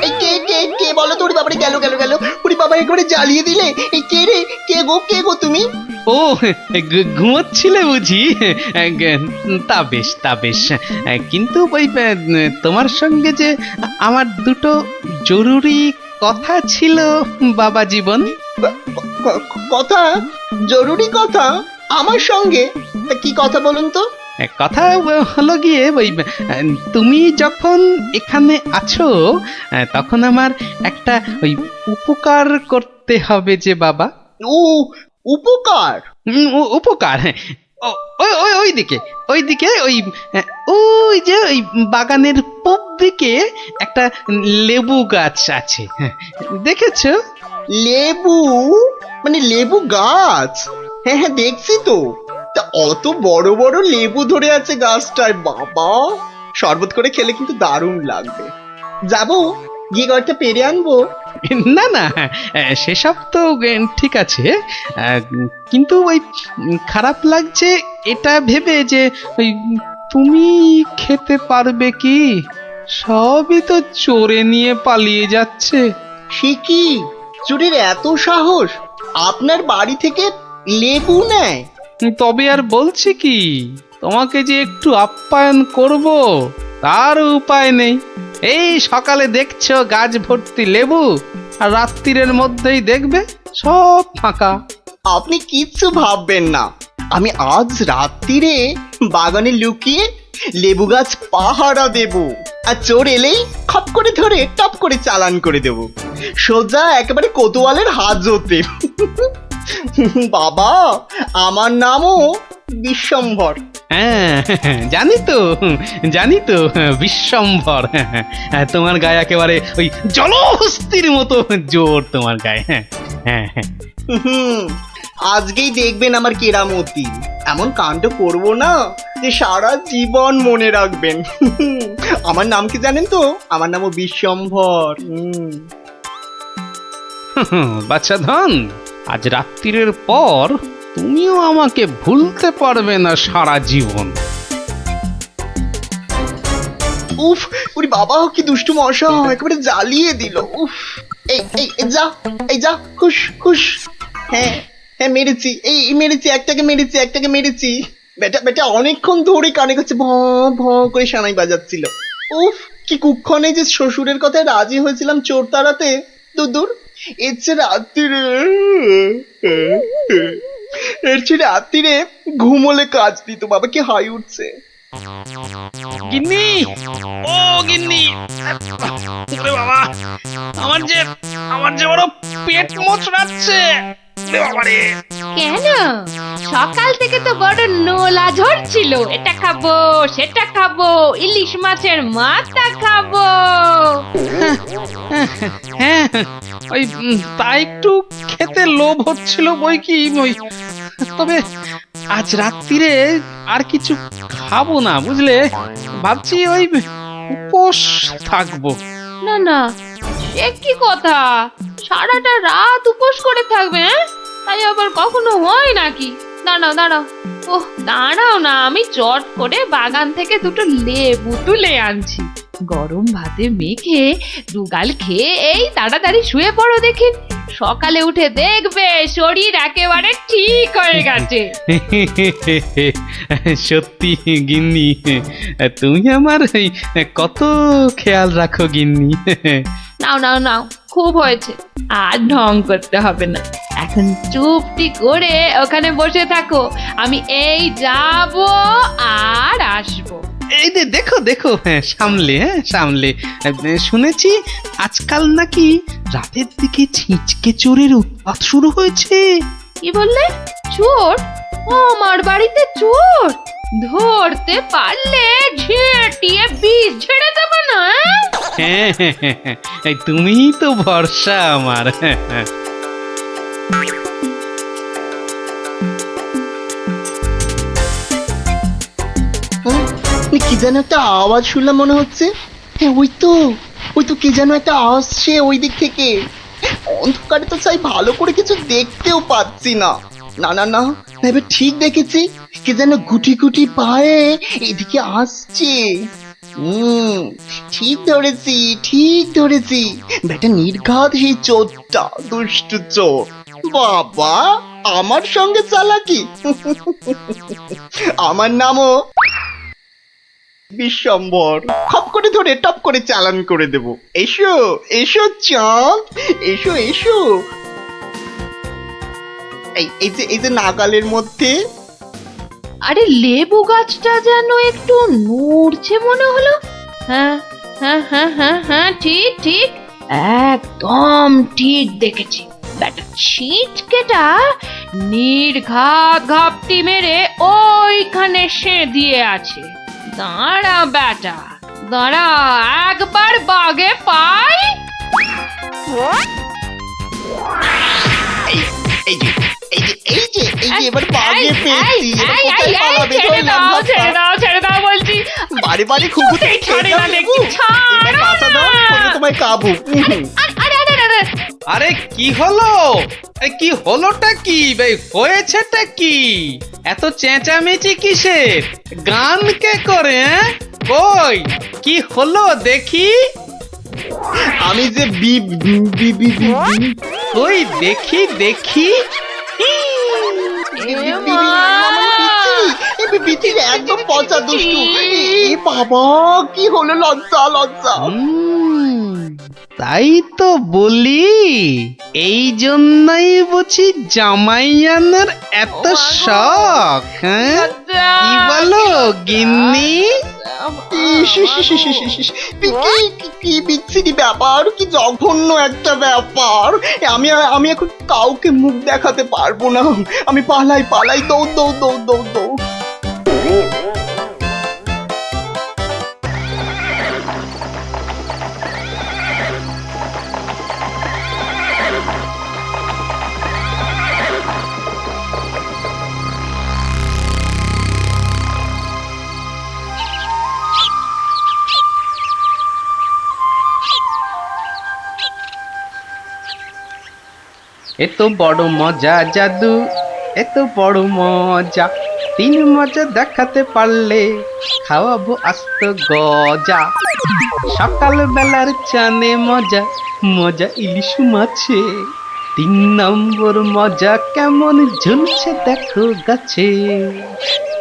এই কে কে কে বলো তো? ওরে বাবারে, গেল গেল গেল! ওরে বাবা, একবারে জ্বালিয়ে দিলে! এই কে রে? কে গো তুমি? ও, ঘুমোচ্ছিলে বুঝি? তা বেশ, তা বেশ। কিন্তু ওই তোমার সঙ্গে যে আমার দুটো জরুরি কথা ছিল বাবা জীবন। কথা? জরুরি কথা? আমার সঙ্গে? তা কি কথা বলুন তো? কথা হলো গিয়ে ওই তুমি যখন এখানে আছো তখন আমার একটা ওই উপকার করতে হবে যে বাবা। ও, উপকার? উপকার, হ্যাঁ। ওইদিকে ওইদিকে ওই যে ওই বাগানের পূব দিকে একটা লেবু গাছ আছে, হ্যাঁ, দেখেছো? লেবু? মানে লেবু গাছ? হ্যাঁ হ্যাঁ, দেখছি তো। তা অত বড় বড় লেবু ধরে আছে গাছটায়, বাবা! শরবত করে খেলে কিন্তু দারুণ লাগবে। যাবো, গিয়ে কয়েকটা পেরে আনবো। না না, সেসব তো ঠিক আছে, কিন্তু ওই খারাপ লাগছে এটা ভেবে যে ওই তুমি খেতে পারবে কি? সবই তো চোরে নিয়ে পালিয়ে যাচ্ছে। সে কি? চোরের এত সাহস? আপনার বাড়ি থেকে লেবু নেয়? তবে আর বলছি কি, তোমাকে যে একটু আপ্যায়ন করব তার উপায় নেই। এই সকালে দেখছো গাছ ভর্তি লেবু, আর রাত্রিরের মধ্যেই দেখবে সব ফাঁকা। আপনি কিচ্ছু ভাববেন না, আমি আজ রাত্রিরে বাগানে লুকিয়ে লেবু গাছ পাহারা দেব, আর চোর এলেই খপ করে ধরে টপ করে চালান করে দেব, সোজা একেবারে কোতোয়ালের হাজতে। বাবা, আমার নামও বিশ্বম্ভর। হ্যাঁ, জানি তো বিশ্বম্ভর। তোমার গায়ে একেবারে ওই জলহস্তির মতো জোর তোমার গায়ে। হ্যাঁ হ্যাঁ হ্যাঁ। আজকেই দেখবেন আমার কেরামতি। এমন কাণ্ড করবো না যে সারা জীবন মনে রাখবেন। আমার নাম কি জানেন তো? আমার নামও বিশ্বম্ভর। বাচ্চা ধন, আজ রাত্রিরের পর তুমিও আমাকে ভুলতে পারবে না সারা জীবন। উফ, ওরে বাবা, কি দুষ্টু মশা! একেবারে জ্বালিয়ে দিল। উফ! এই এই এই, যা, এই যা, হুশ হুশ। হ্যাঁ হ্যাঁ, মেরেছি, এই মেরেছি, একটাকে মেরেছি। বেটা বেটা অনেকক্ষণ ধরে কানে কাছে ভ ভ করে সানাই বাজাচ্ছিল। উফ, কি কুক্ষণে যে শ্বশুরের কথায় রাজি হয়েছিলাম চোর তাড়াতে। দূর, এর চেয়ে রাত্রিরে ঘুমোলে কাজ দিত। বাবা, কি হাই উঠছে! গিন্নি, ও গিন্নি, ওরে বাবা, আমার যে বড় পেট মোচড়াচ্ছে। ওরে বাবা রে! কেন? সকাল থেকে তো বড় নোলা ঝরছিল, এটা খাবো সেটা খাবো, ইলিশ মাছের মাথা খাবো। হ্যাঁ, ওই তা একটু খেতে লোভ হচ্ছিল বই কি, ওই তবে আজ রাত্রিরে আর কিছু খাবো না, বুঝলে? ভাবছি ওই উপোস থাকবো। না না, সে কি কথা? সারাটা রাত উপোস করে থাকবে? তাই আবার কখনো হয় নাকি? দাঁড়াও, ওহ দাঁড়াও না, আমি চট করে বাগান থেকে দুটো লেবু তুলে আনছি। গরম ভাতে মেখে দুগাল খেয়ে এই তাড়াতাড়ি শুয়ে পড়ো দেখি। সকালে উঠে দেখবে শরীর একেবারে ঠিক হয়ে গেছে। সত্যি গিন্নি, তুমি আমার কত খেয়াল রাখো গিন্নি। নাও, খুব হয়েছে, আর ঢং করতে হবে না। এখন চুপটি করে ওখানে বসে থাকো, আমি এই যাব আর আসবো। এই যে দেখো, হ্যাঁ সামলে। শুনেছি আজকাল নাকি রাতের দিকে ছিঁচকে চোরের উৎপাত শুরু হয়েছে। কি বললে? চোর? আমার বাড়িতে চোর? ধরতে পারলে ঝেঁটিয়ে বিষ ঝেড়ে দেবে না? হ্যাঁ, তুমিই তো ভরসা আমার। কি যেন একটা আওয়াজ শুনলাম মনে হচ্ছে। হ্যাঁ, ওই তো কি যেন একটা আসছে ওই দিক থেকে। অন্ধকারে তো চাই ভালো করে কিছু দেখতেও পাচ্ছি না। না না না, এবার ঠিক দেখেছি, কে যেন গুটি গুটি পায়ে এদিকে আসছে। ঠিক ধরেছি, ঠিক ধরেছি, বেটা নির্ঘাত সেই চোরটা, দুষ্টু চোর। বাবা, আমার সঙ্গে চালাকি। আমার নামও বিশ্বম্বর। খপ করে ধরে টপ করে চালান করে দেব। এসো এসো চাঁদ, এসো এসো। এই যে নাগালের মধ্যে। আরে লেবু গাছটা যেন একটু নড়ছে মনে হলো। হ্যাঁ হ্যাঁ হ্যাঁ হ্যাঁ হ্যাঁ, ঠিক ঠিক, একদম ঠিক দেখেছি। ব্যাটা ছিটকেটা নির্ঘাত ঘাপটি মেরে ওইখানে সে দিয়ে আছে। দাঁড়া ব্যাটা, দাঁড়া, একবার বাগে পাই। এই যে এই যে এই যে এই যে এবার বাগে এই, পেয়েছি। এবার এই, কোথায় এই, পালাবে? ছেড়ে ধরলাম দাও, ধাক্কা। ছেড়ে দাও, ছেড়ে দাও বলছি। বারে বারে খুকুতে ছাড়ে না দেখি, এবার ছাড়ো বাঁচা দাও, না। বলে তোমায় কাবু। আরে আরে আরে আরে, আরে কি হলো? কি হলোটা কি ভাই, হয়েছেটা কি? এত চেঁচামেচি কিসের? গান কে করে? কই কি হলো দেখি? আমি যে বি বি বি বি বি কই দেখি দেখি। বিচির একদম পচা দুষ্টু। এ বাবা, কি হলো? লজ্জা লজ্জা। তাই তো বলি, এই জন্যই বুঝি জামাইয়ানের এত শখ। হ্যাঁ কি বলো গিন্নি? কি বিচ্ছিরি ব্যাপার, কি জঘন্য একটা ব্যাপার। আমি এখন কাউকে মুখ দেখাতে পারবো না। আমি পালাই পালাই, দৌড় দৌড় দৌড় দৌড় দৌড়। এত বড় মজা জাদু, এত বড় মজা, তিন মজা দেখাতে পারলে খাওয়াবো আস্ত গজা। সকাল বেলার চানে মজা, মজা ইলিশ মাছে, 3 নম্বর মজা কেমন ঝুলছে দেখো গাছে।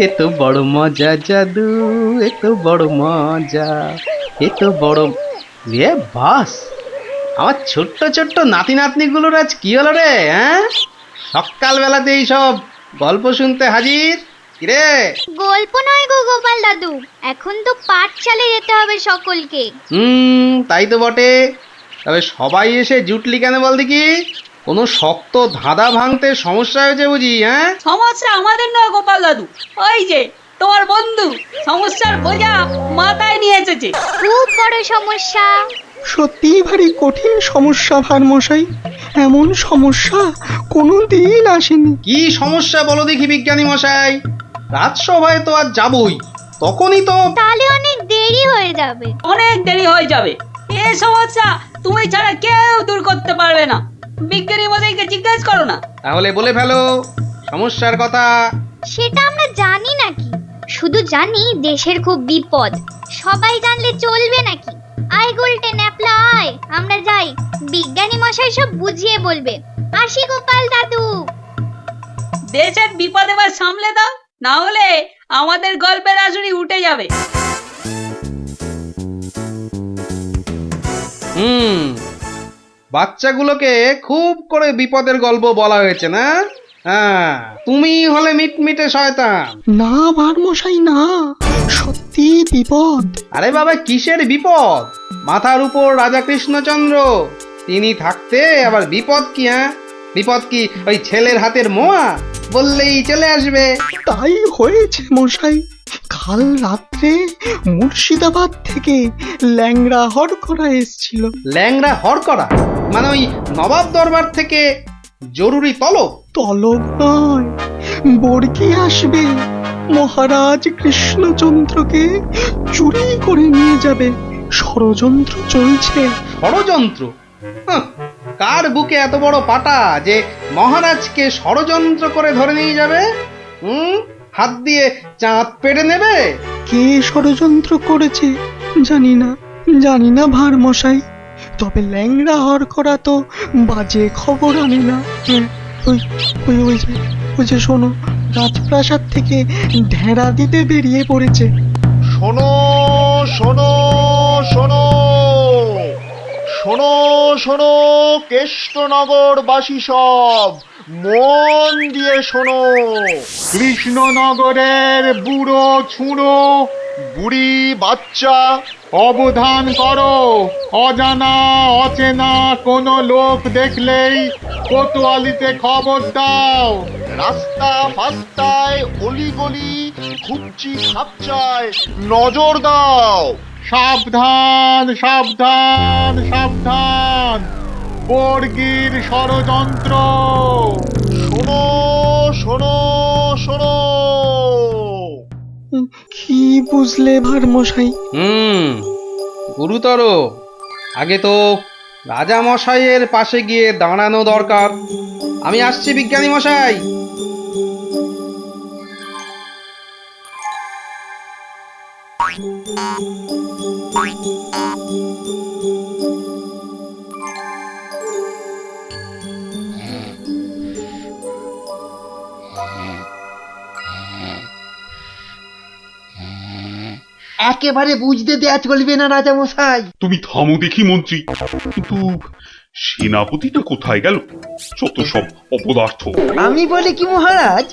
এত বড় মজা জাদু, এত বড় মজা, এত বড়। এ বাস, আমার ছোট্ট ছোট্ট নাতি নাতনিগুলোর আজ কি হলো রে? হ্যাঁ, সকালবেলাতেই সব গল্প শুনতে হাজির। কিরে? গল্প নয় গো গোপাল দাদু, এখন তো পাঠশালে যেতে হবে সকলকে। তাই তো বটে। তবে সবাই এসে জুটলি কেন বল দেখি? কোনো শক্ত ধাঁধা ভাঙতে সমস্যা হয়েছে বুঝি? হ্যাঁ, সমস্যা আমাদের নয় গোপাল দাদু, ওই যে তোমার বন্ধু সমস্যার বোঝা মাথায় নিয়ে এসেছে। খুব বড় সমস্যা। সত্যিই ভারী কঠিন সমস্যা ভার মশাই। এমন সমস্যা কোনোদিন আসেনি। কি সমস্যা বলো দেখি বিজ্ঞানী মশাই? রাজসভায় তো আজ যাবই, তখনই তো। তাহলে অনেক দেরি হয়ে যাবে। অনেক দেরি হয়ে যাবে। এই সমস্যা তুমি ছাড়া কেউ দূর করতে পারবে না। বিজ্ঞানী মশাইকে জিজ্ঞেস করো না। তাহলে বলে ফেলো সমস্যার কথা। সেটা আমরা জানি নাকি, শুধু জানি দেশের খুব বিপদ। সবাই জানলে চলবে নাকি? আয় গুলটে ন্যাপলা আয়, আমরা যাই, বিজ্ঞানী মশাই সব বুঝিয়ে বলবে। আসি গোপাল দাদু। দেশের বিপদ এবার সামলে দাও, না হলে আমাদের গল্পের আসুরি উঠে যাবে। বাচ্চাগুলোকে খুব করে বিপদের গল্প বলা হয়েছে না? হ্যাঁ, তুমি হলে মিটমিটে শয়তান। না ভার মশাই না, সত্যি বিপদ। আরে বাবা, কিসের বিপদ? মাথার উপর রাজা কৃষ্ণচন্দ্র, তিনি থাকতে আবার বিপদ কি? হ্যাঁ, বিপদ কি ওই ছেলের হাতের মোয়া বললেই চলে আসবে? তাই হয়েছে মশাই। কাল রাত্রে মুর্শিদাবাদ থেকে ল্যাংড়া হরকরা এসছিল। ল্যাংড়া হরকরা মানে ওই নবাব দরবার থেকে জরুরি তলব? তলব নয়, বর্গি আসবে। মহারাজ কৃষ্ণচন্দ্রকে চুরি করে নিয়ে যাবে। ষড়যন্ত্র চলছে। ষড়যন্ত্র? হাহ, কার বুকে এত বড় পাটা যে মহারাজকে ষড়যন্ত্র করে ধরে নিয়ে যাবে? হাত দিয়ে চাঁদ পেড়ে নেবে? কে ষড়যন্ত্র করেছে জানি না ভার মশাই, তবে ল্যাংড়া হর করা তো বাজে খবর আনে না। ওই ওই ওই যে ওই যে শোনো, রাজপ্রাসাদ থেকে ঢেড়া দিতে বেরিয়ে পড়েছে। শোনো শোনো শোনো শোনো শোনো কেষ্টনগরবাসী সব মন দিয়ে শোনো। কৃষ্ণনগরের বুড়ো ছুঁড়ো বুড়ি বাচ্চা অবধান করো, অজানা অচেনা কোনো লোক দেখলেই কোতোয়ালিতে খবর দাও। রাস্তা ফাস্তায় অলিগলি খুঁজছি খাপচায় নজর দাও। সাবধান সাবধান সাবধান, বর্গির ষড়যন্ত্র। শোনো শোনো শোনো। কি বুঝলে ভার মশাই? গুরুতর। আগে তো রাজা মশাইয়ের পাশে গিয়ে দাঁড়ানো দরকার। আমি আসছি বিজ্ঞানী মশাই। একেবারে বুঝতে দেয়া চলবে না রাজা মশাই। তুমি থামো দেখি মন্ত্রী, কিন্তু সেনাপতিটা কোথায় গেল? যত সব অপদার্থ। আমি বলি কি মহারাজ,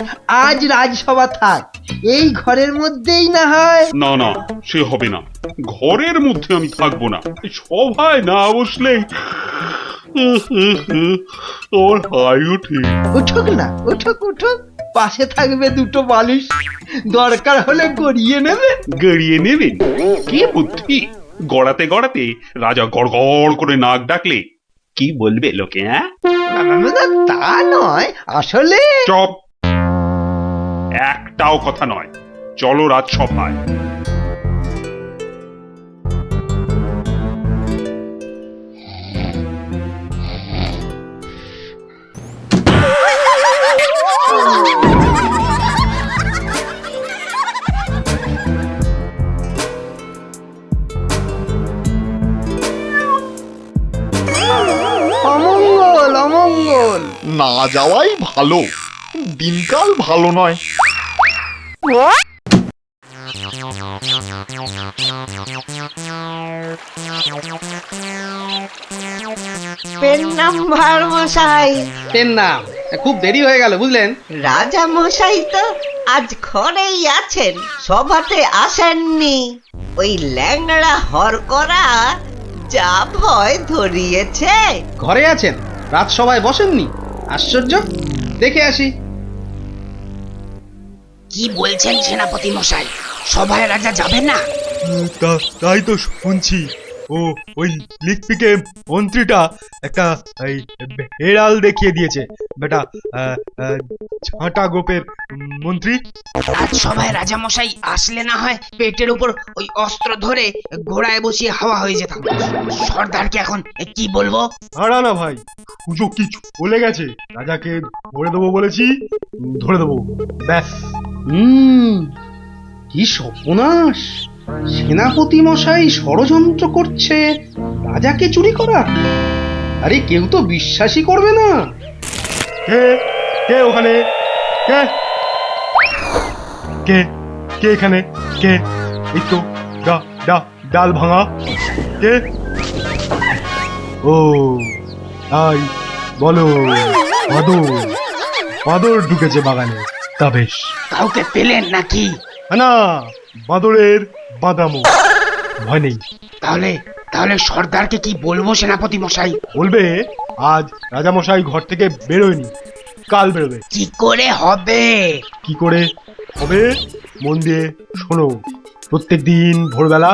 আজ রাজসভা থাক, এই ঘরের মধ্যেই না হয়। না না, সে হবে না। ঘরের মধ্যে আমি থাকবো না। এই সভায় না বসলে আমার হাই ওঠে। উঠুক না, উঠুক উঠুক, পাশে থাকবে দুটো বালিশ, দরকার হলে গড়িয়ে নেবে। গড়িয়ে নেবেন? কি বুদ্ধি! গড়াতে গড়াতে রাজা গড় গড় করে নাক ডাকলে কি বলবে লোকে? হ্যাঁ, তা নয়, আসলে চপ! একটাও কথা নয়। চলো রাজসভায়। অমঙ্গল অমঙ্গল। না যাওয়াই ভালো, দিনকাল ভালো নয়। পেন নাম ভার মশাই। পেন নাম। খুব দেরি হয়ে গেল বুঝলেন। রাজা মশাই তো আজ ঘরেই আছেন, সভাতে আসেননি। ওই ল্যাংড়া হর করা যা ভয় ধরিয়েছে। ঘরে আছেন, রাজসভায় বসেননি? আশ্চর্য। দেখে আসি। কি বলছেন সেনাপতি মশাই? সভায় রাজা যাবে না? তাই তো শুনছি। ও ওই লিকপিকে মন্ত্রীটা একটা হেড়াল দেখিয়ে দিয়েছে। বেটা ঝাঁটা গোপের মন্ত্রী। আজ সভায় রাজা মশাই আসলে না হয় পেটের উপর ওই অস্ত্র ধরে ঘোড়ায় বসিয়ে হাওয়া হয়ে যেতাম। সর্দারকে এখন কি বলবো? হারা না ভাই, সুযোগ কি চলে গেছে। রাজাকে ধরে দেবো বলেছি, ধরে দেবো, ব্যাস। কি সর্বনাশ! সেনাপতি মশাই ষড়যন্ত্র করছে রাজাকে চুরি করা। আরে কেউ তো বিশ্বাসই করবে না। কে কে ওখানে? কে কে কে এখানে? কে? এই তো ডাল ভাঙা। কে? ও তাই বলো। বাঁদর ঢুকেছে বাগানে। তা বেশ। কাউকে পেলেন নাকি? না, বাঁদরের বাঁদামো, ভয় নেই। তাহলে সর্দারকে কি বলবো সেনাপতি মশাই? বলবে আজ রাজামশাই ঘর থেকে বেরোয়নি, কাল বেরোবে। কি করে হবে? কি করে হবে মন দিয়ে শোনো। প্রত্যেক দিন ভোরবেলা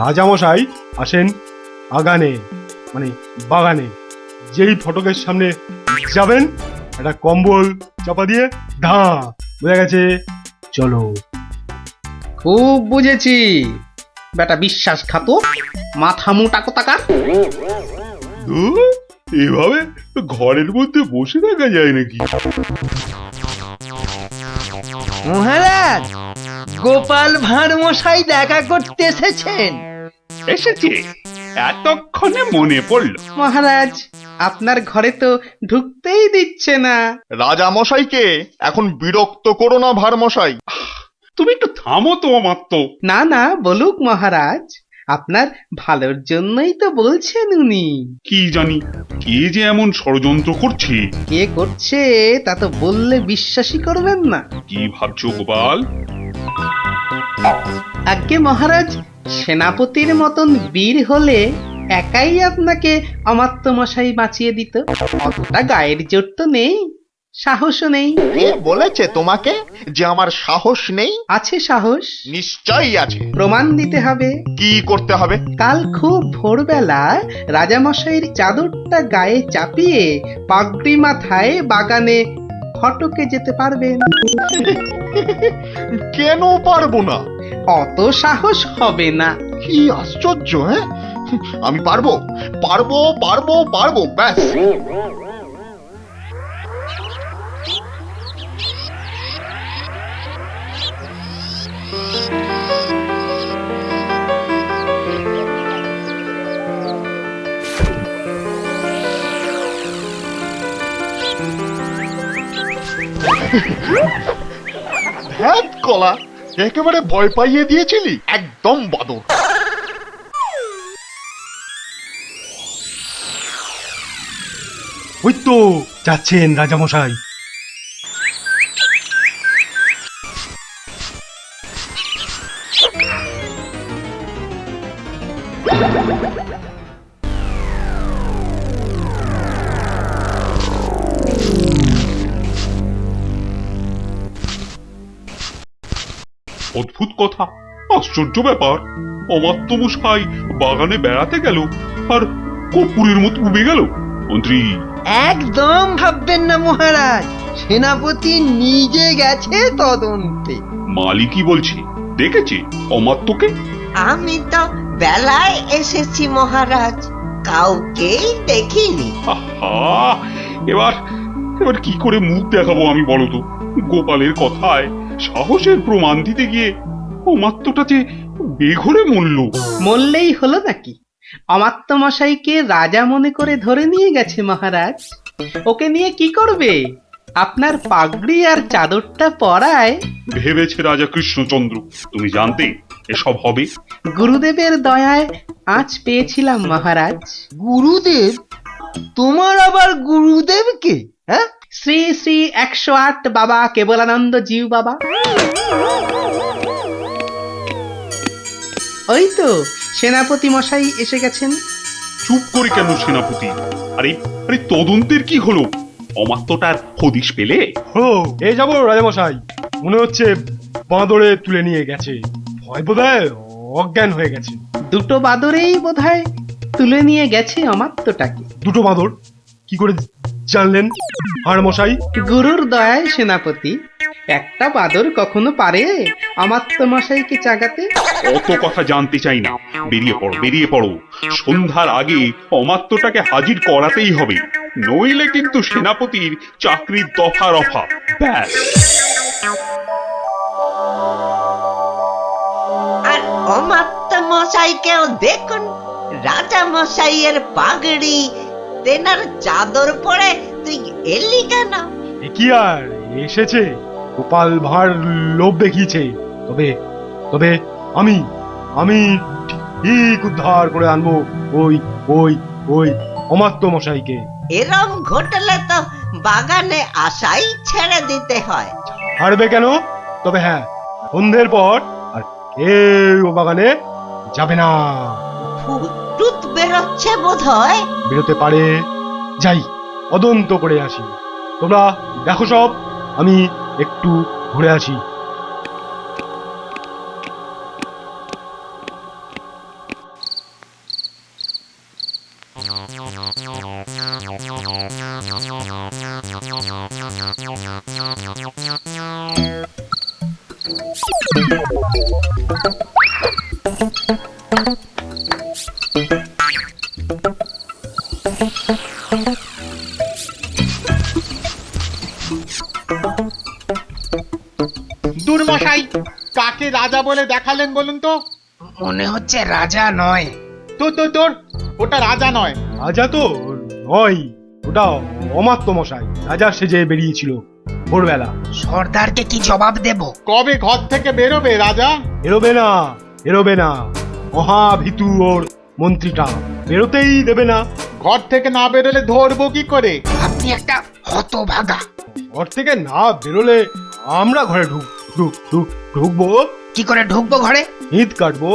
রাজামশাই আসেন আগানে, মানে বাগানে। যেই ফটকের সামনে যাবেন, একটা কম্বল চাপা দিয়ে ধা, বোঝা গেছে? চলো। খুব বুঝেছি। বেটা বিশ্বাসঘাতক, মাথা মোটা কোথাকার। এভাবে ঘরের মধ্যে বসে থাকা যায় নাকি? মহারাজ, গোপাল ভাঁড় মশাই দেখা করতে এসেছেন। এসেছে, এতক্ষণে মনে পড়লো। মহারাজ, আপনার ঘরে তো ঢুকতেই দিচ্ছে না। রাজা মশাইকে এখন বিরক্ত করো না ভার মশাই। তুমি একটু থামো তো অমাত্য। না না, বলুক মহারাজ, আপনার ভালোর জন্যই তো বলছেন উনি। কি জানি কে যে এমন ষড়যন্ত্র করছে। কে করছে তা তো বললে বিশ্বাসই করবেন না। কি ভাবছো গোপাল? আজ্ঞে মহারাজ, সেনাপতির মতন বীর হলে একাই আপনাকে অমাত্য মশাই বাঁচিয়ে দিত। অতটা গায়ের জোর তো নেই, সাহসও নেই। কে বলেছে তোমাকে যে আমার সাহস নেই? আছে সাহস, নিশ্চয়ই আছে। প্রমাণ দিতে হবে। কি করতে হবে? কাল খুব ভোরবেলা রাজামশাইয়ের চাদরটা গায়ে চাপিয়ে পাগড়ি মাথায় বাগানে ফটকে যেতে পারবেন। কেন পারবো না? অত সাহস হবে না। কি আশ্চর্য! হ্যাঁ, আমি পারবো পারবো পারবো পারবো, ব্যাস। ধ্যাৎ কলা, একেবারে ভয় পাইয়ে দিয়েছিলি। একদম বাদর। ওই তো যাচ্ছেন রাজামশাই। অদ্ভুত কথা, আশ্চর্য ব্যাপার। অমাত্য মশাই বাগানে বেড়াতে গেল আর কর্পূরের মতো উবে গেল। মন্ত্রী, একদম ভাববেন না মহারাজ, সেনাপতি নিজে গেছে তদন্তে। মালিকই বলছে দেখেছে অমাত্যকে। আমি তো বেলায় এসেছি মহারাজ, কাউকেই দেখিনি। আহা, এবার এবার কি করে মুখ দেখাবো আমি বলো তো? গোপালের কথায় সাহসের প্রমাণ দিতে গিয়ে অমাত্যটা যে বেঘরে মরল। মরলেই হলো নাকি? অমাত্য মশাইকে রাজা মনে করে ধরে নিয়ে গেছে মহারাজ। ওকে নিয়ে কি করবে? আপনার পাগড়ি আর চাদরটা পরায়। ভেবেছে রাজা কৃষ্ণচন্দ্র তুমি জানতে এসব হবে? গুরুদেবের দয়ায় আজ পেয়েছিলাম মহারাজ। গুরুদেব? তোমার আবার গুরুদেব কে? হ্যাঁ, শ্রী শ্রী 108 বাবা কেবলানন্দ জিউ বাবা। ওই তো সেনাপতি মশাই এসে গেছেন। চুপ করে কেন সেনাপতি? আরে আরে, তদন্তের কি হলো? অমাত্যটার হদিশ পেলে? হলো, এই যাবো রাজামশাই। মনে হচ্ছে বাঁদরে তুলে নিয়ে গেছে। ভয় বোধহয় অজ্ঞান হয়ে গেছে। দুটো বাদরেই বোধহয় তুলে নিয়ে গেছে অমাত্যটাকে। দুটো বাঁদর? কি করে জানলেন আর মশাই? গুরুর দয়ায় সেনাপতি। একটা বাদর কখনো পারে অমাত্য মশাইকে চাগাতে? অত কথা জানতে চাই না, বেরিয়ে পড়ো বেরিয়ে পড়ো। সন্ধ্যার আগে অমাত্যটাকে হাজির করাতেই হবে, নইলে কিন্তু সেনাপতির চাকরির দফা রফা। ব্যাস। আর অমাত্য মশাইকেও দেখুন, রাজা মশাইয়ের পাগড়ি তেনার চাদর পরে তুই এলি কেন? এ কি আর এসেছে, গোপাল ভাঁড় লোভ দেখিয়েছে। তবে তবে আমি আমি ঠিক উদ্ধার করে আনবো ওই ওই ওই অমাত্য মশাইকে। এরম ঘটলে তো বাগানে আসাই ছেড়ে দিতে হয়। হারবে কেন? তবে হ্যাঁ, সন্ধ্যের পর আর কেউ বাগানে যাবে না। ভূত বেরোচ্ছে বোধ হয়। বেরোতে পারে। যাই তদন্ত করে আসি। তোমরা দেখো সব, আমি একটু ঘুরে আসি। রাজামশাই কাকে রাজা বলে দেখালেন বলুন তো? মনে হচ্ছে রাজা নয়। তোর ওটা রাজা নয়। রাজা তো নয়, ওটা অমাত্য মশাই রাজা সেজে বেরিয়েছিল ভোরবেলা। সর্দারকে কি জবাব দেব? কবে ঘর থেকে বেরোবে রাজা? এরোবে না মহাভিতু ওর মন্ত্রীটা, বেরোতেই দেবে না। ঘর থেকে না বেরোলে ধরবো কি করে? আপনি একটা হতভাগা। ঘর থেকে না বেরোলে আমরা ঘরে ঢুকবো। কি করে ঢুকবো ঘরে? ইট কাটবো,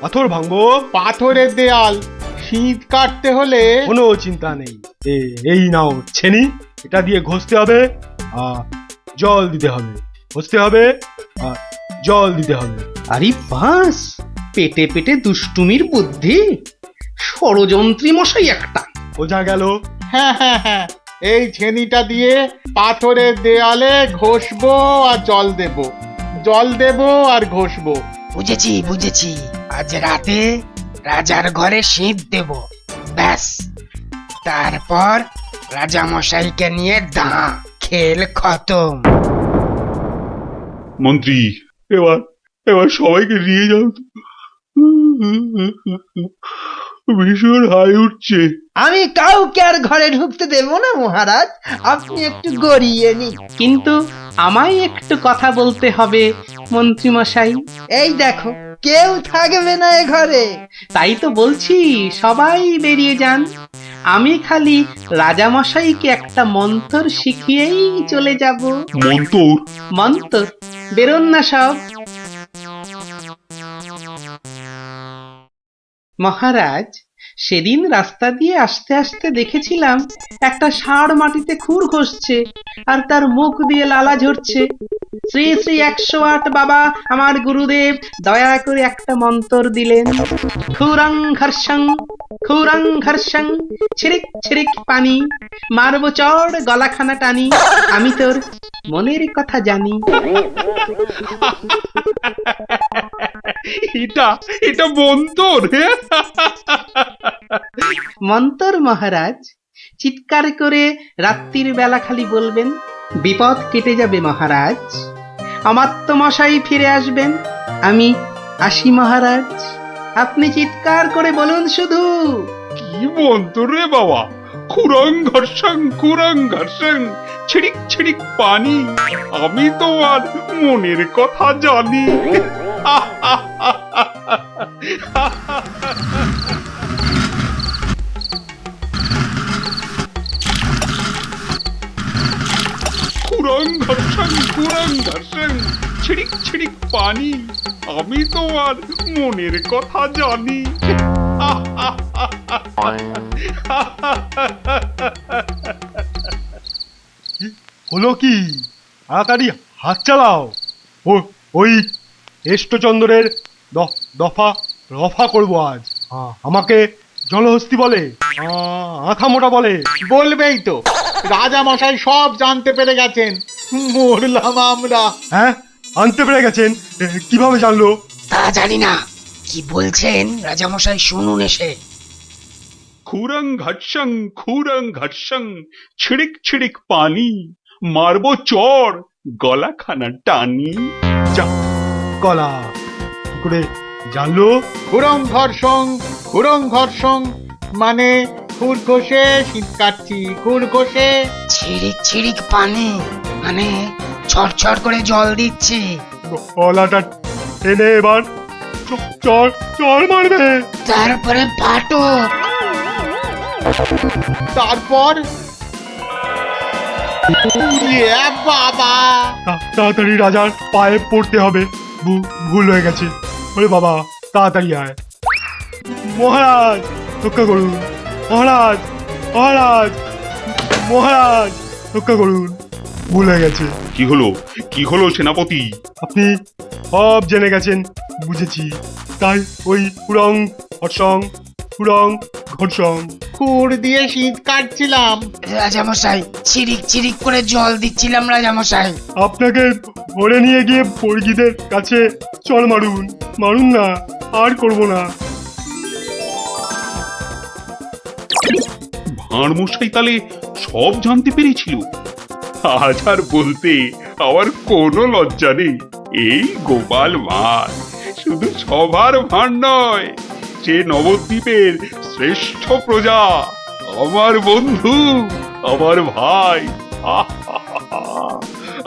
পাথর ভাঙবো। পাথরের দেয়াল, শীত কাটতে হলে কোনো চিন্তা নেই। এই নাও ছেনি, এটা দিয়ে ঘষতে হবে আর জল দিতে হবে, ঘষতে হবে আর জল দিতে হবে। আরে বাস, পেটে পেটে দুষ্টুমির বুদ্ধি, ষড়যন্ত্রী মশাই একটা। বোঝা গেল? হ্যাঁ, এই ছেনিটা দিয়ে পাথরের দেয়ালে ঘষবো আর জল দেবো আর ঘষবো। বুঝেছি। আজ রাতে রাজার ঘরে শীত দেব, ব্যাস। তারপর রাজা মশাইকে নিয়ে খেল খতম। মন্ত্রী, এবার সবাইকে নিয়ে যাও তো। ভীষণ হাই উঠছে। আমি কাউকে আর ঘরে ঢুকতে দেব না মহারাজ, আপনি একটু গড়িয়ে নিন। কিন্তু আমায় একটু কথা বলতে হবে মন্ত্রী মশাই। এই দেখো, কেউ থাকবে না এ ঘরে। তাই তো বলছি, সবাই বেরিয়ে যান। আমি খালি রাজামশাইকে একটা মন্ত্র শিখিয়েই চলে যাব। মন্ত্র বেরোন না সব। মহারাজ, সেদিন রাস্তা দিয়ে আসতে আসতে দেখেছিলাম একটা ষাঁড় মাটিতে খুর ঘষছে আর তার মুখ দিয়ে লালা ঝরছে। শ্রী শ্রী 108 বাবা আমার গুরুদেব দয়া করে একটা মন্ত্র দিলেন। খুরং ঘর্ষং ছিরিক ছিরিক পানি, মারবো চড় গলাখানা টানি, আমি তোর মনের কথা জানি। এটা মন্তর। মন্তর মহারাজ, চিৎকার করে রাত্রির বেলা খালি বলবেন, বিপদ কেটে যাবে মহারাজ, অমাত্য মশাই ফিরে আসবেন, আমি আসি মহারাজ। আপনি চিৎকার করে বলুন শুধু। কি মন্তর রে বাবা? খুরং ঘর্ষং ছিড়িক ছিড়িক পানি, আমি তোমার মনের কথা জানি। খুরং ঘর্ষং ছিড়িক ছিড়িক পানি, আমি তোমার মনের কথা জানি। হলো কি? তাড়াতাড়ি হাত চালাও। ওই এষ্টচন্দ্রের দফা রফা করবো আজ। আমাকে জলহস্তি বলে, আঁখা মোটা বলে। বলবেই তো, রাজা মশাই সব জানতে পেরে গেছেন। মরলাম আমরা। হ্যাঁ, আনতে পেরে গেছেন? কিভাবে জানলো? তা জানি না, কি বলছেন রাজামশাই শুনুন এসে। খুরং ঘর্ষং ছিড়িক ছিড়িক পানি, মারবো চড় গলাখানা টানি। যা গলা কি করে জানলো? খুরং ঘর্ষং মানে খুর ঘষে শীত কাটছি, খুর ঘষে। ছিড়িক ছিড়িক পানি মানে ছড়ছড় করে জল দিচ্ছি। গলাটা টেনে এবার চড় মারবে। তারপরে পাটো। তারপর বাবা, তাড়াতাড়ি রাজার পায়ে পড়তে হবে। ভুল হয়ে গেছে। ওরে বাবা, তাড়াতাড়ি আয়। মহারাজ রক্ষা করুন, মহারাজ রক্ষা করুন, ভুল হয়ে গেছে। কি হলো সেনাপতি? আপনি সব জেনে গেছেন, বুঝেছি। তাই ওই খুরং ঘর্ষং খুর দিয়ে শীত কাটছিলাম। রাজামশাই ছিরিক ছিরিক করে জল দিচ্ছিলাম রাজামশাই। আপনাকে ধরে নিয়ে গিয়ে বর্গীদের কাছে চল মারুন না, আর করব না। ভাঁড় মশাই তাহলে সব জানতে পেরেছিল। আজ আর বলতে আমার কোনো লজ্জা নেই। এই গোপাল ভাঁড় শুধু সবার ভাঁড় নয়, সে নবদ্বীপের শ্রেষ্ঠ প্রজা, আমার বন্ধু, আমার ভাই।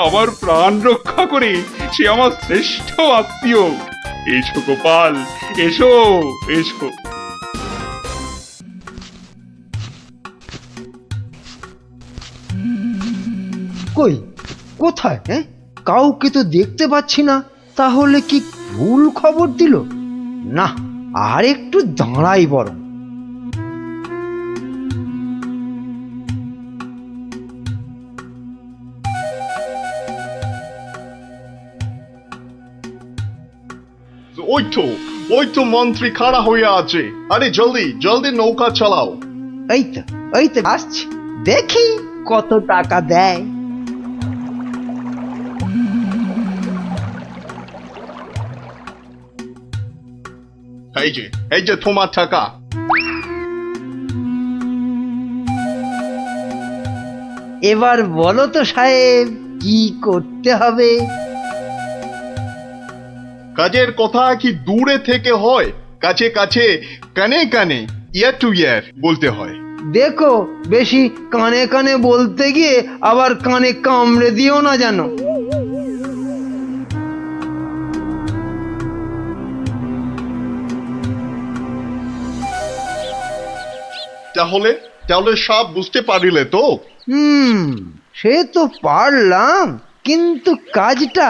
আমার প্রাণ রক্ষা করে সে আমার শ্রেষ্ঠ আত্মীয়। এসো গোপাল, এসো এসো। কই কোথায়? হ্যাঁ, কাউকে তো দেখতে পাচ্ছি না। তাহলে কি ভুল খবর দিল? না, আর একটু দাঁড়াই বরং। ওই তো মন্ত্রী খাড়া হয়ে আছে। আরে জলদি জলদি নৌকা চালাও। এই তো আসছি, দেখি কত টাকা দেয়। এই যে তোমার টাকা। এবার বলো তো সাহেব, কি করতে হবে? কাজের কথা কি দূরে থেকে হয়? কাছে কাছে, কানে কানে, ইয়ার টু ইয়ার বলতে হয়। দেখো, বেশি কানে কানে বলতে গিয়ে আবার কানে কামড়ে দিও না জানো। তাহলে তাহলে সব বুঝতে পারিলে তো? সে তো পারলাম, কিন্তু কাজটা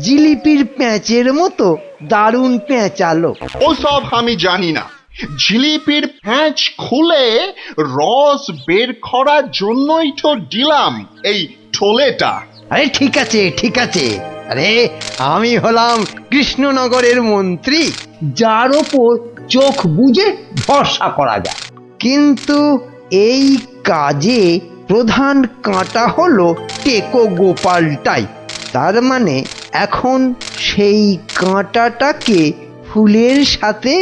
জিলিপির প্যাঁচের মতো দারুণ পেঁচালো। ও সব আমি জানি না। জিলিপির প্যাঁচ খুলে রস বের করার জন্যই তো দিলাম এই ঠোলেটা। আরে ঠিক আছে ঠিক আছে, আরে আমি হলাম কৃষ্ণনগরের মন্ত্রী, যার ওপর চোখ বুজে ভরসা করা যায়। কিন্তু এই কাজে প্রধান কাঁটা হলো টেকো গোপালটাই। তার মানে এখন সেই কাঁটাটাকে ফুলের সাথে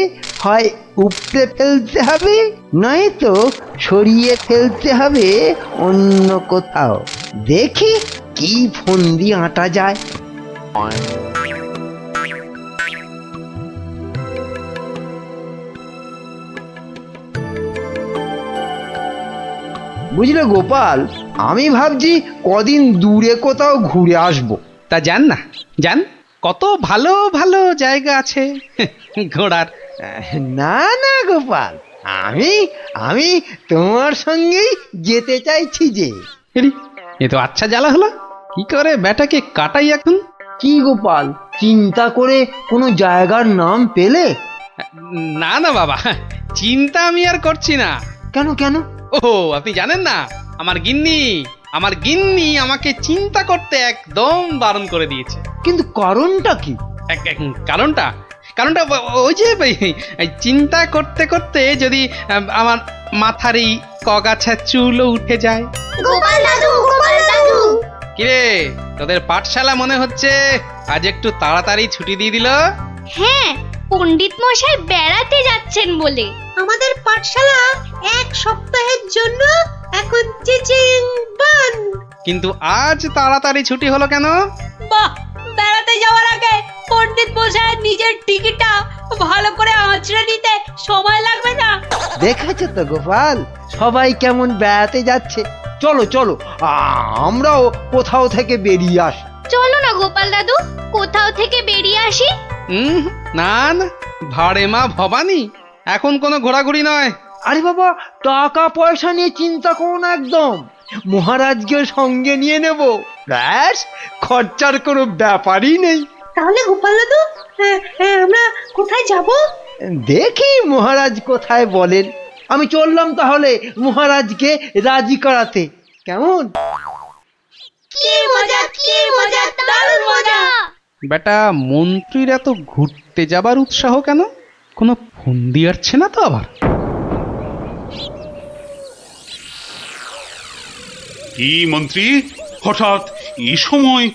হয় উপড়ে ফেলতে হবে, নয়তো সরিয়ে ফেলতে হবে অন্য কোথাও। দেখি কি ফন্দি আঁটা যায়। বুঝলে গোপাল, আমি ভাবছি কদিন দূরে কোথাও ঘুরে আসবো। তা যান না, যান, কত ভালো ভালো জায়গা আছে ঘোরার। না না গোপাল, আমি আমি তোমার সঙ্গেই যেতে চাইছি যে। এ তো আচ্ছা জ্বালা হলো। কি করে বেটাকে কাটাই এখন? কি গোপাল, চিন্তা করে কোনো জায়গার নাম পেলে? না না বাবা, চিন্তা আমি আর করছি না। কেন কেন? ও আপনি জানেন না, আমার গিন্নি আমাকে চিন্তা করতে একদম বারণ করে দিয়েছে। কিন্তু কারণটা কি? কারণটা ওই যে এই চিন্তা করতে করতে যদি আমার মাথার এই কগাছা চুলও উঠে যায়। গোপাল দাদু, গোপাল দাদু। কিরে, তোদের পাঠশালা মনে হচ্ছে আজ একটু তাড়াতাড়ি ছুটি দিয়ে দিল? হ্যাঁ, পণ্ডিত মশাই বেড়াতে যাচ্ছেন বলে। আমাদের পাঠশালা এক সপ্তাহের জন্য এখন চিচিং বন্ধ। কিন্তু আজ তাড়াতাড়ি ছুটি হলো কেন? বাহ, বেড়াতে যাওয়ার আগে পণ্ডিত মশাইয়ের নিজের টিকিটটা ভালো করে আঁচড়ে নিতে সময় লাগবে না? দেখেছো তো গোপাল, সবাই কেমন বেড়াতে যাচ্ছে। চলো চলো, আমরাও কোথাও থেকে বেরিয়ে আসি। চলো না গোপাল দাদু, কোথাও থেকে বেরিয়ে আসি। না না, ভাড়ে মা ভবানী, এখন কোনো ঘোরাঘুরি নয়। আরে বাবা, টাকা পয়সা নিয়ে চিন্তা করো না একদম। মহারাজকে সঙ্গে নিয়ে নেব, ব্যাস, খরচার কোনো ব্যাপারই নেই। তাহলে গোপাল দাদু, আমরা কোথায় যাব? দেখি মহারাজ কোথায় বলেন। আমি চললাম তাহলে মহারাজকে রাজি করাতে। কেমন? কি মজা, কি মজা, দারুণ মজা। বেটা, মন্ত্রীর এত ঘুরতে যাবার উৎসাহ কেন? কোনো ফন্দি আসছে না তো আবার? কি মন্ত্রী, হঠাৎ এই সময়?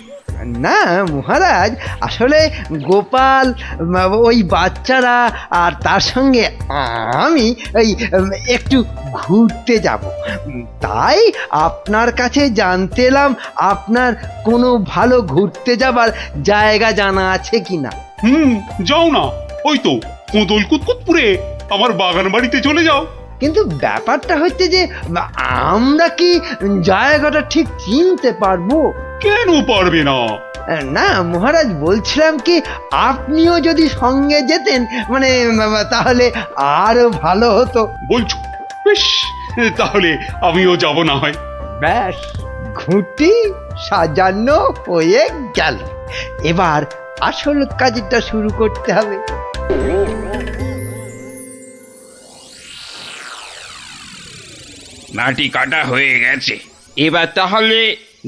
না মহারাজ, আসলে গোপাল, ওই বাচ্চারা আর তার সঙ্গে আমি এই একটু ঘুরতে যাব, তাই আপনার কাছে জানতে এলাম আপনার কোনো ভালো ঘুরতে যাবার জায়গা জানা আছে কিনা। যাও না, ওই তো কোদল কুতকুতপুরে আমার বাগান বাড়িতে চলে যাও। কিন্তু ব্যাপারটা হচ্ছে যে আমরা কি জায়গাটা ঠিক চিনতে পারবো? কেন পারবে না? না মহারাজ, বলছিলাম কি আপনিও যদি সঙ্গে যেতেন, মানে তাহলে আরো ভালো হতো। বলছো? বেশ, তাহলে আমিও যাব না হয়। ব্যাস, ঘুঁটি সাজানো হয়ে গেল, এবার আসল কাজটা শুরু করতে হবে। মাটি কাটা হয়ে গেছে, এবার তাহলে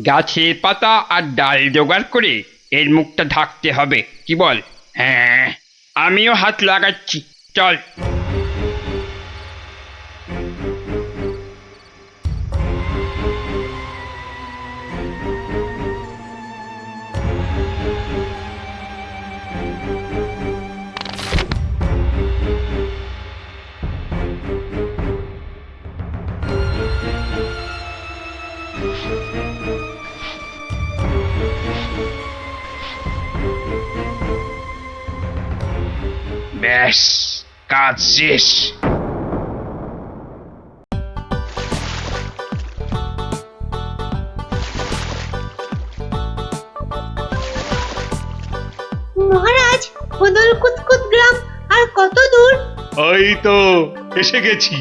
গাছের পাতা আর ডাল জোগাড় করে এর মুখটা ঢাকতে হবে, কি বল? হ্যাঁ, আমিও হাত লাগাচ্ছি, চল। ব্যাস, কাজ শেষ। মহারাজ, কোদল কুতকুত গ্রাম আর কত দূর? ওই তো এসে গেছি।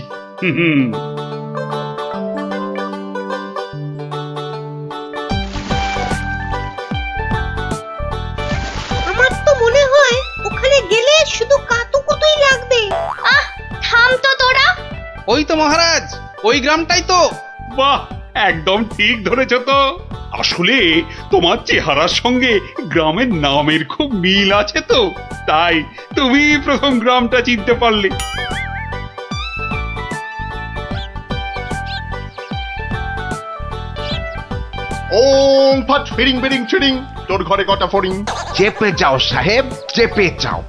আমার তো মনে হয় ওখানে গেলে শুধু কাতুকুতুই লাগবে। আহ, থাম তো তোরা। ওই তো মহারাজ, ওই গ্রামটাই তো। বাহ, একদম ঠিক ধরেছ তো। আসলে তোমার চেহারার সঙ্গে গ্রামের নামের খুব মিল আছে তো, তাই তুমি প্রথম গ্রামটা চিনতে পারলে। ওম ফট ফিরিং বিরিং চিরিং, তোর ঘরে কটা ফড়িং? চেপে যাও সাহেব, চেপে যাও,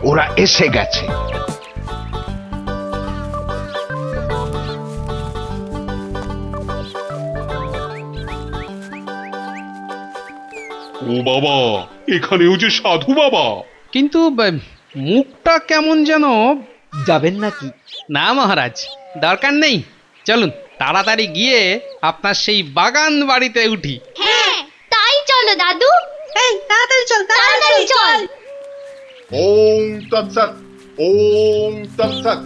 ওরা এসে গেছে। ও বাবা, এখানেও যে সাধু বাবা। কিন্তু মুখটা কেমন যেন। যাবেন নাকি? না মহারাজ, দরকার নেই, চলুন তাড়াতাড়ি গিয়ে আপনার সেই বাগান বাড়িতে উঠি। হ্যাঁ, তাই চলো দাদু। এই তাড়াতাড়ি চল, তাড়াতাড়ি চল। ওম তৎসৎ, ওম তৎসৎ।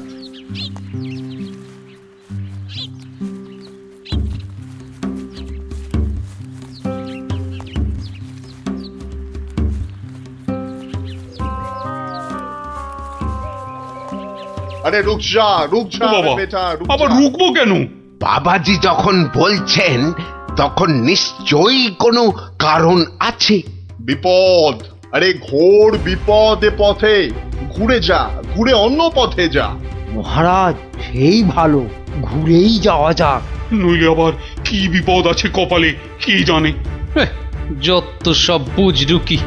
আরে রুক যা বাবা, বেটা, আবার রুকবো কেন? বাবাজি যখন বলছেন তখন নিশ্চয়ই কোনো কারণ আছে। বিপদ, আরে ঘোর বিপদ এ পথে, ঘুরে যা, ঘুরে অন্য পথে যা। মহারাজ, সেই ভালো, ঘুরেই যাওয়া যাক। নইলে আবার কি বিপদ আছে কপালে, কি জানে। যত সব বুঝরুকি।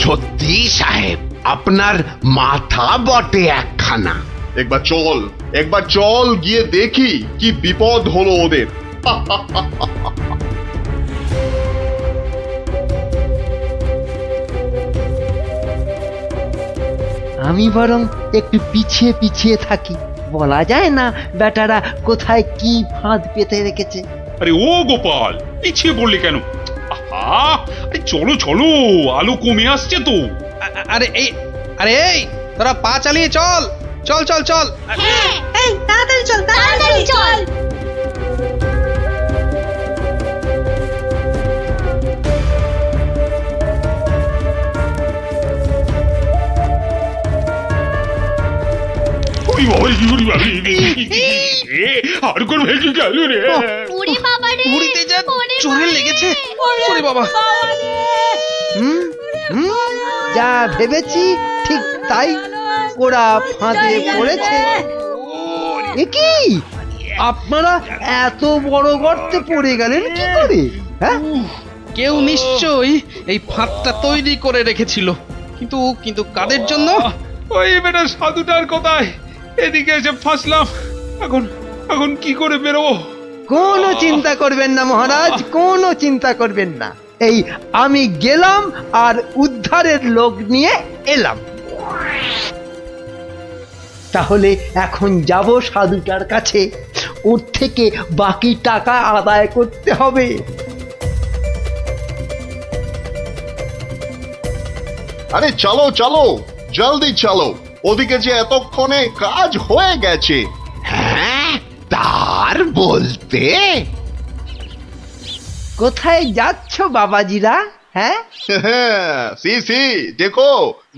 সত্যি সাহেব, আপনার মাথা বটে একখানা। একবার চল গিয়ে দেখি কি বিপদ হলো ওদের। আমি বরং একটু পিছিয়ে পিছিয়ে থাকি, বলা যায় না বেটারা কোথায় কি ফাঁদ পেতে রেখেছে। আরে ও গোপাল, পিছিয়ে পড়লে কেন? আহা, চলো চলো, আলো কমে আসছে তো। আরে এই তোরা পা চালিয়ে চল চল চল চল। এই তাড়াতাড়ি চল, তাড়াতাড়ি চল। আর কোন ভেঙে গেল রে। ওরে বাবা রে, ঘুড়িতে যা চোরে লেগেছে। ওরে বাবা, যা ভেবেছি ঠিক তাই, ওরা ফাঁদে পড়েছে। এ কি, আপনারা এত বড় গর্তে পড়ে গেলেন কি করে? হ্যাঁ, কেউ নিশ্চয়ই এই ফাঁদটা তৈরি করে রেখেছিল, কিন্তু কিন্তু কাদের জন্য? ওই বেটা সাধুটার কথায় এদিকে এসে ফাঁসলাম। এখন এখন কি করে বেরোবো? কোনো চিন্তা করবেন না মহারাজ, কোনো চিন্তা করবেন না। এই আমি গেলাম আর উদ্ধারের লোক নিয়ে এলাম। তাহলে এখন যাব সাধুটার কাছে, ওর থেকে বাকি টাকা আদায় করতে হবে। আরে চলো চলো, জলদি চলো, ওদিকে যে এতক্ষণে কাজ হয়ে গেছে। হ্যাঁ, তার বলতে কোথায় যাচ্ছ বাবাজিরা? হ্যাঁ, সি সি, দেখো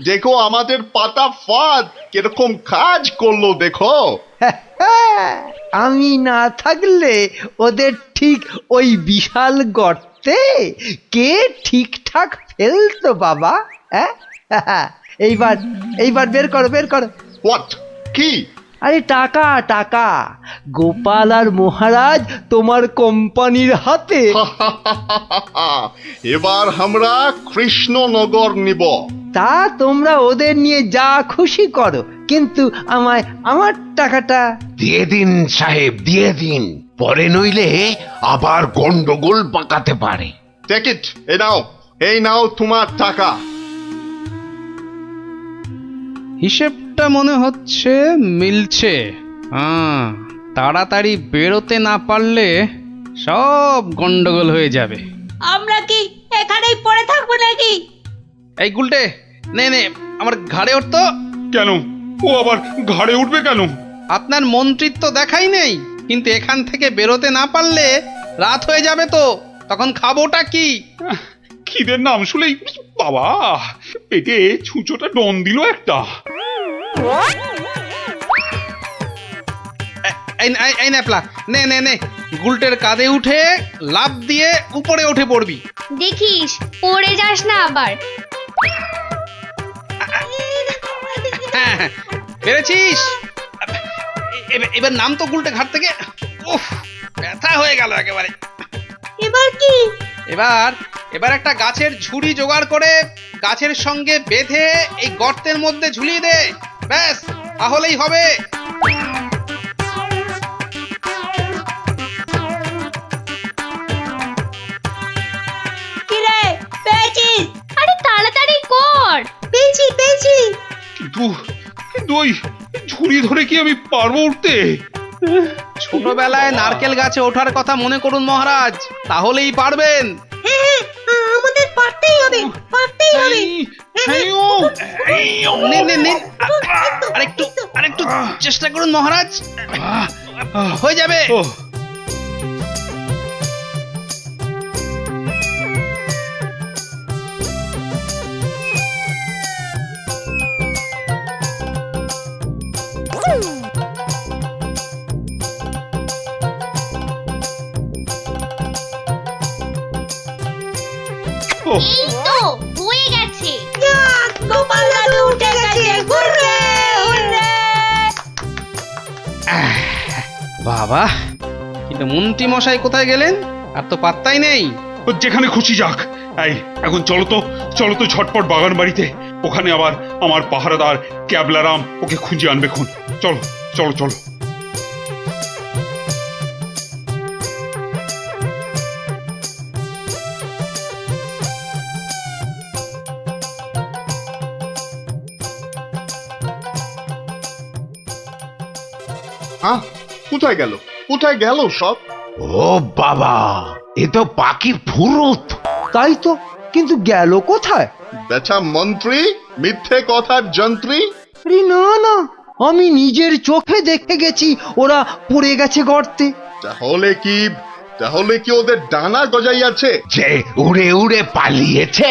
দেখো আমাদের পাতা ফাঁদ কিরকম কাজ করলো দেখো। আমি না থাকলে ওদের ঠিক ওই বিশাল গর্তে কে ঠিকঠাক ফেলতো বাবা? হ্যাঁ, এইবার এইবার বের করো, বের করো। হোয়াট? কি? আরে টাকা, টাকা। গোপাল আর মহারাজ তোমার কোম্পানির হাতে। এবার আমরা কৃষ্ণনগর নিব। তা তোমরা ওদের নিয়ে যা খুশি করো, কিন্তু আমায় আমার টাকাটা দিয়ে দিন সাহেব, দিয়ে দিন, পরে নইলে আবার গন্ডগোল পাকাতে পারে। টেক ইট, এই নাও তোমার টাকা। হিসেবটা মনে হচ্ছে মিলছে। তাড়াতাড়ি বেরোতে না পারলে সব গন্ডগোল হয়ে যাবে। আমরা কি এখানেই পড়ে থাকবো নাকি? এই গুলটে, নে নে আমার ঘাড়ে উঠতো। কেন? ও আবার ঘাড়ে উঠবে কেন? আপনার মন্ত্রিত্ব দেখাই নেই, কিন্তু এখান থেকে বেরোতে না পারলে রাত হয়ে যাবে তো, তখন খাবোটা কি? খিদের নাম শুলেই বাবা পেটে ছুঁচোটা ডন দিল একটা। এই ন্যাপলা, নে নে নে, গুলটের কাঁধে উঠে লাফ দিয়ে উপরে উঠে পড়বি। দেখিস পড়ে যাস না আবার। হ্যাঁ, পেরেছিস? এবার নাম তো গুলটে ঘাট থেকে। উফ, ব্যথা হয়ে গেল একেবারে। এবার কি? এবার একটা গাছের ঝুড়ি জোগাড় করে গাছের সঙ্গে বেঁধে এই গর্তের মধ্যে ঝুলিয়ে দে, ব্যাস তাহলেই হবে। কিরে, পেয়েছিস? আরে তাড়াতাড়ি কর। পেয়েছি পেয়েছি। কিন্তু ওই ঝুড়ি ধরে কি আমি পারবো উঠতে? ছোটবেলায় নারকেল গাছে ওঠার কথা মনে করুন মহারাজ, তাহলেই পারবেন। হ্যাঁ, আমাদের পারতেই হবে, পারতেই হবে। নে নে নে, আরেকটু চেষ্টা করুন মহারাজ, হয়ে যাবে। এই তো হয়ে গেছে। গোপাল দাদু উঠে গেছে। Hurray hurray. বাবা, কিন্তু মন্ত্রী মশাই কোথায় গেলেন? আর তো পাত্তাই নেই। ও যেখানে খুশি যাক। এই এখন চলো তো ঝটপট বাগান বাড়িতে, ওখানে আবার আমার পাহারাদার ক্যাবলারাম ওকে খুঁজে আনবে খুন। চলো চলো চলো। হ্যাঁ, কোথায় গেল সব? ও বাবা, এ তো পাখি ফুরুত। তাই তো, কিন্তু গেল কোথায়? বেটা মন্ত্রী, মিথ্যে কথার যন্ত্রী। আরে না না, আমি নিজের চোখে দেখে গেছি ওরা পড়ে গেছে গর্তে। তাহলে কি ওদের ডানা গজাইয়াছে? যে উড়ে উড়ে পালিয়েছে।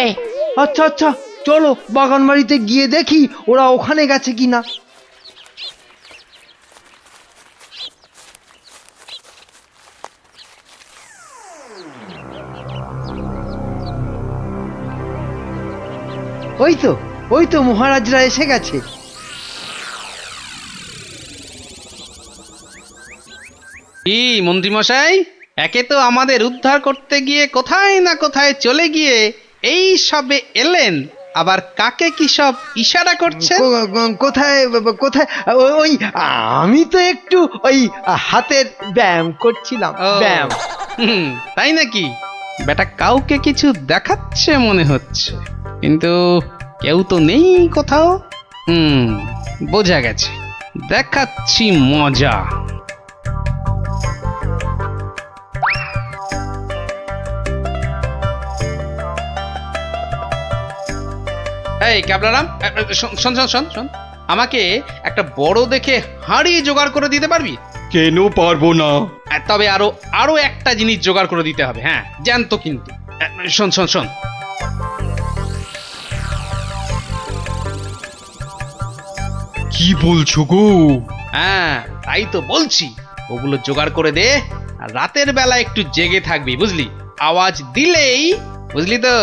আচ্ছা আচ্ছা, চলো বাগান বাড়িতে গিয়ে দেখি ওরা ওখানে গেছে কিনা। ওই তো মহারাজরা এসে গেছে। কি মন্ত্রীমশাই, একে তো আমাদের উদ্ধার করতে গিয়ে কোথায় না কোথায় চলে গিয়ে এই সবে এলেন, আবার কাকে কি সব ইশারা করছেন? কোথায় কোথায় ওই আমি তো একটু ওই হাতের ব্যায়াম করছিলাম, ও, ব্যায়াম। তাই নাকি? বেটা কাউকে কিছু দেখাচ্ছে মনে হচ্ছে, কিন্তু কেউ তো নেই কোথাও। বোঝা গেছে, দেখাচ্ছি মজা। এই ক্যাবলারাম, শোন শোন শোন শোন, আমাকে একটা বড় দেখে হাঁড়ি জোগাড় করে দিতে পারবি? কেন পারবো না? তবে আরো আরো একটা জিনিস জোগাড় করে দিতে হবে, হ্যাঁ জ্যান্ত কিন্তু। শোন শোন শোন, কি বলছো গো? হ্যাঁ তাই তো বলছি, ওগুলো জোগাড় করে দে, আর রাতের বেলা একটু জেগে থাকবি, বুঝলি? আওয়াজ দিলেই, বুঝলি তো?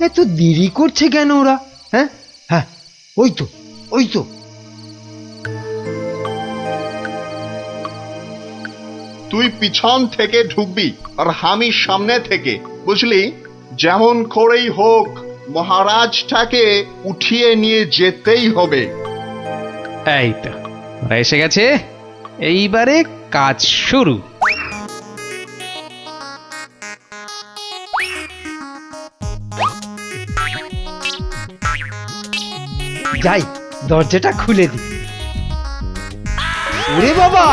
এত দেরি করছে কেন ওরা? হ্যাঁ হ্যাঁ, ওই তো ওই তো। তুই পিছন থেকে ঢুকবি আর আমি সামনে থেকে, বুঝলি? যেমন করেই হোক মহারাজটাকে উঠিয়ে নিয়ে যেতেই হবে। এই তো ওরা এসে গেছে, এইবারে কাজ শুরু। যাই, দরজাটা খুলে দি। ওরে বাবা,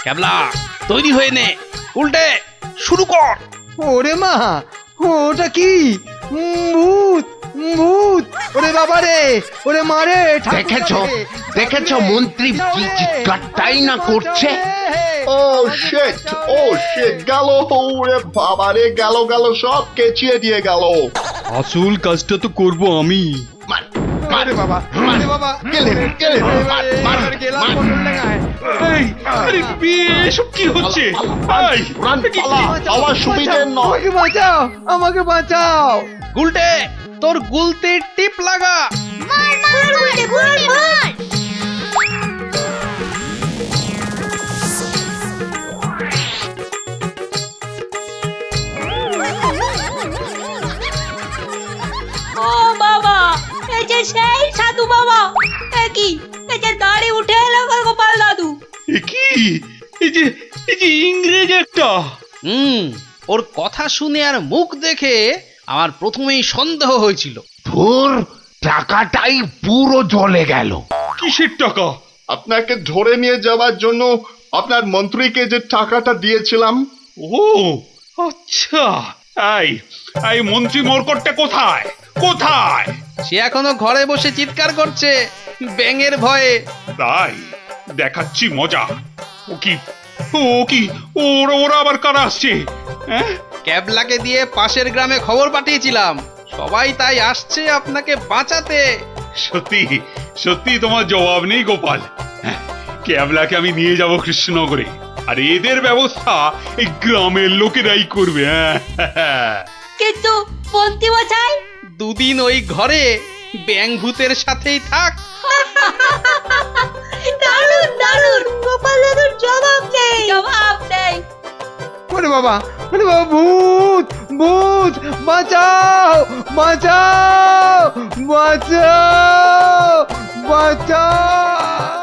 ক্যাবলা তৈরি হয়ে নে, উল্টে শুরু কর। ওরে মা, ওটা কি? ভূত, ভূত! ওরে বাবা রে, ওরে মারে! দেখেছো দেখেছো মন্ত্রী কি চিৎকারটাই না করছে? ও শিট, ও শিট, গেল! ওরে বাবা রে, গেল গেল, সব কেচিয়ে দিয়ে গেল। আসল কাজটা তো করবো আমি। আরে বাবা, আরে বাবা, এসব কি হচ্ছে? আমার সুবিধে নয়। আমাকে বাঁচাও, আমাকে বাঁচাও! গুলটে, তোর গুলতির টিপ লাগা। মার মার গুলটে, গুলটে মার! ও বাবা, এই যে সেই সাধু বাবা, এ কি, এই যে দাড়ি উঠে এলো গোপাল দাদু। কি এই যে ইংরেজ একটা! ওর কথা শুনে আর মুখ দেখে আমার প্রথমেই সন্দেহ হয়েছিল। ধুর, টাকাটাই পুরো জলে গেল। কিসের টাকা? আপনাকে ধরে নিয়ে যাওয়ার জন্য আপনার মন্ত্রীকে যে টাকাটা দিয়েছিলাম। ও আচ্ছা, এই মন্ত্রী মরকটটা কোথায়? কোথায়? সে এখনো ঘরে বসে চিৎকার করছে ব্যাঙের ভয়ে। তাই দেখাচ্ছি মজা। ও কি ওরা আবার কারা আসছে? হ্যাঁ, ক্যাবলাকে দিয়ে পাশের গ্রামে খবর পাঠিয়েছিলাম, সবাই তাই আসছে আপনাকে বাঁচাতে। সত্যি সত্যি তোমার জবাব নেই গোপাল। হ্যাঁ, ক্যাবলাকে আমি নিয়ে যাব কৃষ্ণনগরে, আর এদের ব্যবস্থা এই গ্রামের লোকেরাই করবে। হ্যাঁ, কিন্তু মন্ত্রী মশাই, দুদিন ওই ঘরে ব্যাঙ ভূতের সাথেই থাক। দারুণ দারুণ, গোপাল দাদুর জবাব নেই, জবাব নেই। ওরে বাবা, ওরে বাবা, ভূত, ভূত! বাঁচাও, বাঁচাও, বাঁচাও, বাঁচাও!